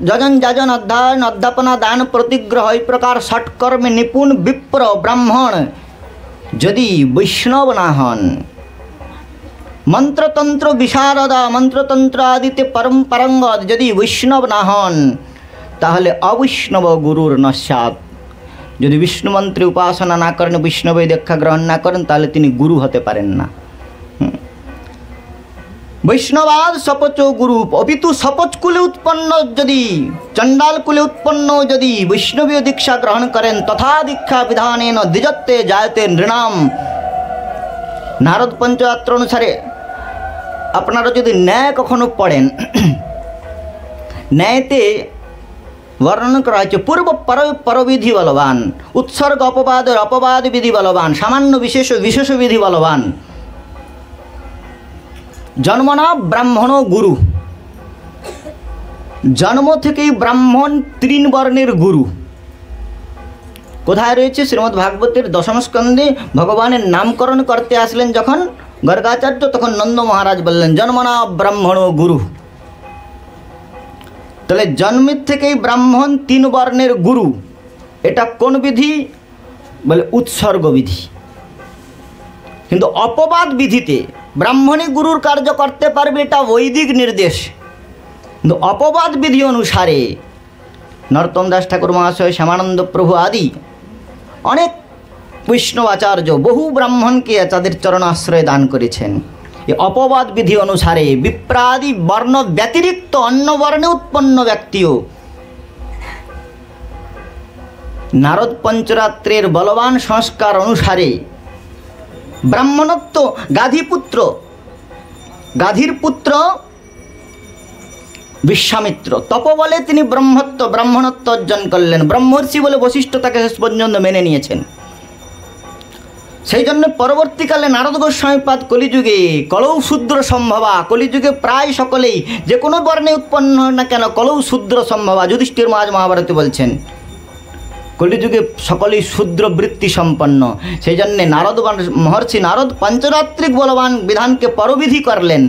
যজন যাজন অধ্যয়ন অধ্যাপনা দান প্রতিগ্রহ এই প্রকার ষটকর্মে নিপুণ বিপ্র ব্রাহ্মণ যদি বৈষ্ণব না হন, মন্ত্রতন্ত্র বিশারদা মন্ত্রতন্ত্র আদিতে পরম্পরাঙ্গদ যদি বৈষ্ণব না হন, তাহলে অবৈষ্ণব গুরুর নস্যাৎ। যদি বিষ্ণু মন্ত্রে উপাসনা না করেন, বৈষ্ণবের দীক্ষা গ্রহণ না করেন, তাহলে তিনি গুরু হতে পারেন না। বৈষ্ণবাদ সপচ গুরু অপিতু সপচ কুলে উৎপন্ন যদি চণ্ডাল কুলে উৎপন্ন যদি বৈষ্ণবীয় দীক্ষা গ্রহণ করেন, তথা দীক্ষা বিধানেন দ্বিজত্বে জায়তে নৃণাম। নারদ পঞ্চরাত্র অনুসারে আপনারা যদি ন্যায় কখনো পড়েন, ন্যায়তে বর্ণনা করা হয়েছে পূর্ব পরবিধি বলবান, উৎসর্গ অপবাদের অপবাদ বিধি বলবান, সামান্য বিশেষ বিধি বলবান। জন্মনা ব্রাহ্মণ গুরু, জন্ম থেকেই ব্রাহ্মণ 3 বর্ণের গুরু। কোথায় রয়েছে? শ্রীমদ্ ভাগবতের দশম স্কন্ধে ভগবানের নামকরণ করতে আসলেন যখন গর্গাচার্য, তখন নন্দ মহারাজ বললেন জন্মনা ব্রাহ্মণ গুরু। তাহলে জন্মের থেকেই ব্রাহ্মণ 3 বর্ণের গুরু। এটা কোন বিধি? বলে উৎসর্গ বিধি। কিন্তু অপবাদ বিধিতে ব্রাহ্মণী গুরুর কার্য করতে পারবে, এটা বৈদিক নির্দেশ। কিন্তু অপবাদ বিধি অনুসারে নরোত্তম দাস ঠাকুর মহাশয়, শ্যামানন্দ প্রভু আদি অনেক বৈষ্ণবাচার্য বহু ব্রাহ্মণকে তাদের চরণাশ্রয় দান করেছেন। এই অপবাদ বিধি অনুসারে বিপ্রাদি বর্ণ ব্যতিরিক্ত অন্য বর্ণে উৎপন্ন ব্যক্তিও নারদ পঞ্চরাত্রের বলবান সংস্কার অনুসারে ব্রাহ্মণত্ব গাধীর পুত্র বিশ্বামিত্র তপবলে তিনি ব্রাহ্মণত্ব অর্জন করলেন। ব্রহ্মর্ষি বলে বশিষ্ঠ তাকে শেষ পর্যন্ত মেনে নিয়েছেন। সেই জন্য পরবর্তীকালে নারদ গোস্বামীপাদ কলিযুগে কলৌ শূদ্র সম্ভবা, কলিযুগে প্রায় সকলেই যে কোনো বর্ণে উৎপন্ন হয় না কেন কলৌ শূদ্র সম্ভবা, যুধিষ্ঠির মহাভারতে বলছেন কলিযুগে সকলেই শূদ্র বৃত্তি সম্পন্ন। সেই জন্যে মহর্ষি নারদ পঞ্চরাত্রিক বলবান বিধানকে পরবিধি করলেন।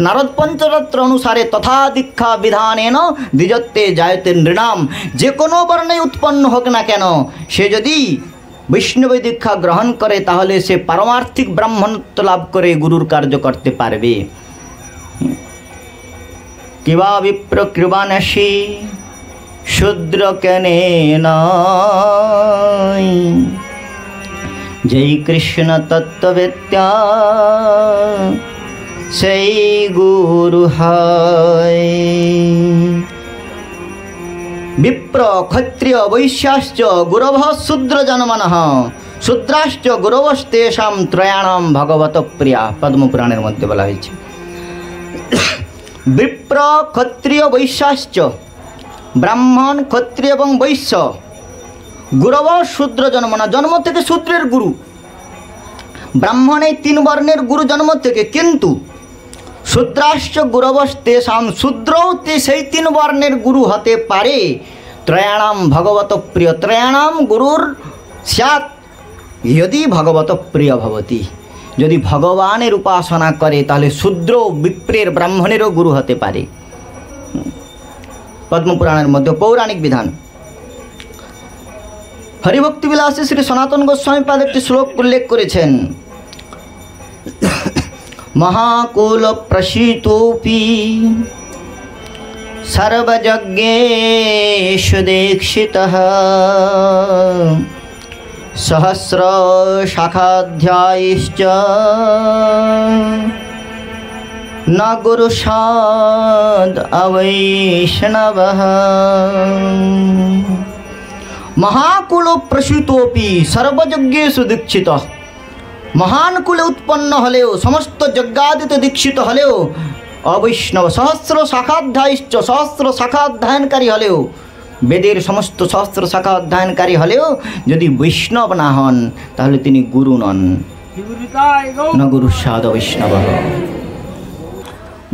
নারদ পঞ্চরাত্র অনুসারে তথা দীক্ষা বিধানেন দ্বিজত্বে জায়তে নৃণাম, যে কোনো বর্ণে উৎপন্ন হোক না কেন সে যদি বৈষ্ণব দীক্ষা গ্রহণ করে তাহলে সে পারমার্থিক ব্রাহ্মণত্ব লাভ করে গুরুর কার্য করতে পারবে। কিবা বিপ্র কৃবানসী শূদ্র কেনে নাই, জয় কৃষ্ণ তত্ত্ববেত্তা সেই গুরু হয়। বিপ্র ক্ষত্রিয় বৈশ্যাশ্চ গুরভ শূদ্র জন্মনঃ, শূদ্রাশ্চ গুরবস্তেষাম ত্রয়াণাম ভগবত প্রিয়া, পদ্মপুরাণের মধ্যে বলা হয়েছে। বিপ্র ক্ষত্রিয় বৈশ্যাশ্চ, ব্রাহ্মণ ক্ষত্রিয় এবং বৈশ্য, গুরব শূদ্র জন্মনা, জন্ম থেকে শূদ্রের গুরু। ব্রাহ্মণ এই তিন বর্ণের গুরু জন্ম থেকে, কিন্তু শূদ্রাশ্চ গুরবস্তেষাম, শূদ্রও সেই তিন বর্ণের গুরু হতে পারে। ত্রয়াণাম ভগবত প্রিয়, ত্রয়াণাম গুরুর স্যাৎ যদি ভগবত প্রিয় ভবতি, যদি ভগবানের উপাসনা করে তাহলে শূদ্র বিপ্রের ব্রাহ্মণেরও গুরু হতে পারে। পদ্মপুরাণের মধ্যে পৌরাণিক বিধান। হরিভক্তি বিলাসে শ্রী সনাতন গোস্বামীপাদ একটি শ্লোক উল্লেখ করেছেন, মহাকুল প্রসীতোপি সর্বযজ্ঞেষু দীক্ষিতঃ, সহস্র শাখাধ্যায়ীশ্চ ন গুরুসাদ অবৈষ্ণবঃ। মহাকুল প্রসূতোপি সর্বযজ্ঞেষু দীক্ষিতঃ, মহান কুলে উৎপন্ন হলেও, সমস্ত যজ্ঞাদিতে দীক্ষিত হলেও অবৈষ্ণব, সহস্র শাখাধ্যায়ীশ্চ, সহস্র শাখা অধ্যয়নকারী হলেও, বেদের সমস্ত সহস্র শাখা অধ্যয়নকারী হলেও যদি বৈষ্ণব না হন তাহলে তিনি গুরু নন। ন গুরুসাদ বৈষ্ণব।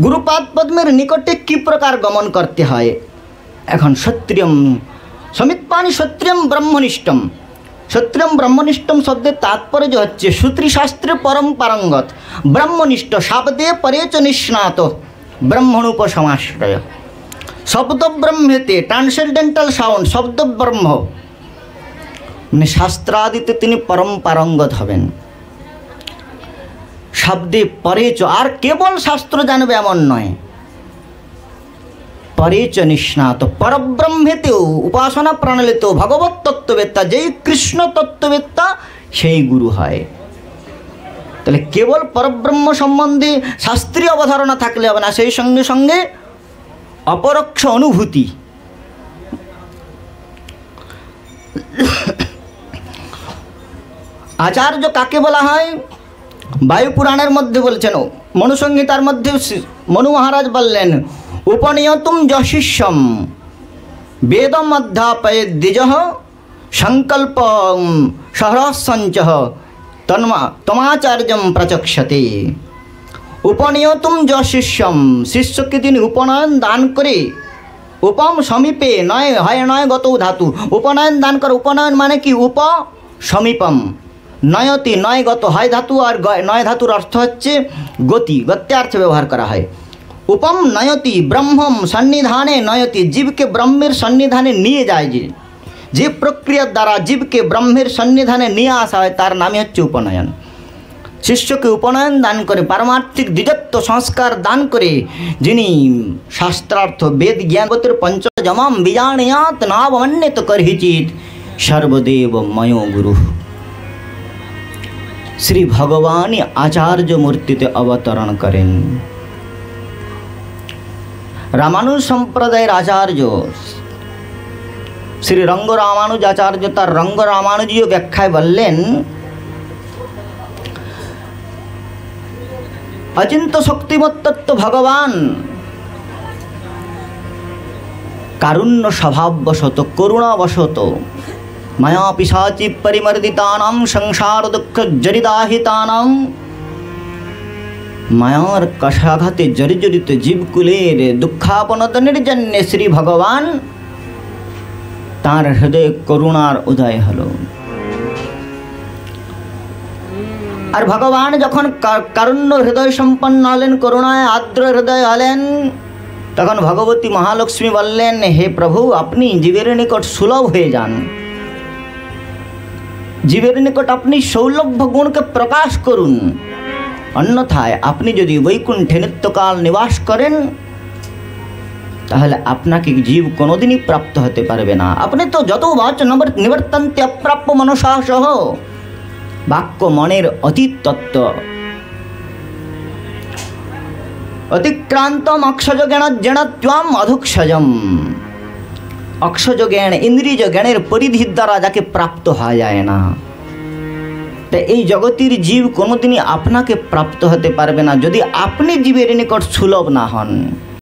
গুরুপাদ পদ্মের নিকটে কি প্রকার গমন করতে হয়? এখন ক্ষত্রিয়ম সমিৎপানি ক্ষত্রিয়ম ব্রহ্মনিষ্ঠম। ক্ষত্রিয়ম ব্রহ্মনিষ্ঠম শব্দের তাৎপর্য হচ্ছে সূত্রশাস্ত্রে পরম পারঙ্গত, ব্রহ্মনিষ্ঠ, শাব্দে পরে চ নিষ্ণাত, ব্রহ্মণোপসমাশ্রয়। শব্দ ব্রহ্মেতে ট্রান্সেন্ডেন্টাল সাউন্ড, শব্দ ব্রহ্ম মানে শাস্ত্রাদিতে তিনি পরম পারঙ্গত হবেন। শব্দে পরেচ, আর কেবল শাস্ত্র জানবে এমন নয়, পরেচ নিষ্ণাত, পরব্রহ্মেতেও উপাসনা প্রণালীতেও ভগবত তত্ত্ববেত্তা, যেই কৃষ্ণ তত্ত্ববেত্তা সেই গুরু হয়। তাহলে কেবল পরব্রহ্ম সম্বন্ধে শাস্ত্রীয় অবধারণা থাকলে হবে না, সেই সঙ্গে সঙ্গে অপরোক্ষ অনুভূতি। আচার্য কাকে বলা হয়? বায়ুপুরাণের মধ্যে বলছেন, মনুসংহিতার মধ্যে মনু মহারাজ বললেন, উপনিয়তুম যশিষ্যম বেদম অধ্যাপয়েদ দ্বিজঃ সংকল্প সহসঞ্চ তমাচার্যম প্রচক্ষতে। উপনিয়তুম যশিষ্যম, শিষ্যকে তিনি উপনয়ন দান করে, উপম সমীপে নয়, হয় নয় গত ধাতু, উপনয়ন দান করে। উপনয়ন মানে কি? উপ সমীপম, নয়তি নয় গত, হয় ধাতু, আর নয় ধাতুর অর্থ হচ্ছে গতি, গত্যার্থে ব্যবহার করা হয়। উপম নয়তি ব্রহ্মম সন্নিধানে নয়তি, জীবকে ব্রহ্মের সন্নিধানে নিয়ে যায়। যে প্রক্রিয়ার দ্বারা জীবকে ব্রহ্মের সন্নিধানে নিয়ে আসা হয় তার নামই হচ্ছে উপনয়ন। শিষ্যকে উপনয়ন দান করে, পারমার্থিক দ্বিজত্ব সংস্কার দান করে, যিনি শাস্ত্রার্থ বেদ জ্ঞানগতের পঞ্চজমাম বিজানেয়াত নাবমন্যত করহিচিত সর্বদেব ময় গুরু। শ্রী ভগবানই আচার্য মূর্তিতে অবতরণ করেন। রামানুজ সম্প্রদায়ের আচার্য শ্রী রঙ্গ রামানুজ আচার্য তার রঙ্গ রামানুজীয় ব্যাখ্যায় বললেন, অচিন্ত শক্তিমত্তত্ব ভগবান কারুণ্য স্বভাববশত করুণাবশত মায়া পিশাচি পরিমর্দিতানাং সংসার দুঃখ জরিদাহিতানাং মায়ার কষাঘাতে জর্জরিত জীবকুলের দুঃখাপনতনের জন্য শ্রী ভগবান তাঁর হৃদয়ে করুণার উদয় হল। আর ভগবান যখন কারুণ্য হৃদয় সম্পন্ন হলেন, করুণায় আর্দ্র হৃদয় হলেন, তখন ভগবতী মহালক্ষ্মী বললেন, হে প্রভু, আপনি জীবের নিকট সুলভ হয়ে যান, জীবের নিকট আপনি সৌলভ্য গুণকে প্রকাশ করুন, অন্যথায় আপনি যদি বৈকুণ্ঠে নিত্যকাল নিবাস করেন তাহলে আপনাকে জীব কোনোদিনই প্রাপ্ত হতে পারবে না। আপনি তো যত বাচ নিবর্তন্তে অপ্রাপ্য মনসা সহ বাক্য মনের অতীত তত্ত্ব অতিক্রান্তম অক্ষজ জ্ঞান জ্ঞানত্বাম অধুক্ষজম। অক্ষজ জ্ঞান ইন্দ্রিয় জ্ঞানের পরিধির দ্বারা যাকে প্রাপ্ত হওয়া যায় না, তা এই জগতের জীব কোনোদিনই আপনাকে প্রাপ্ত হতে পারবে না যদি আপনি জীবের নিকট সুলভ না হন।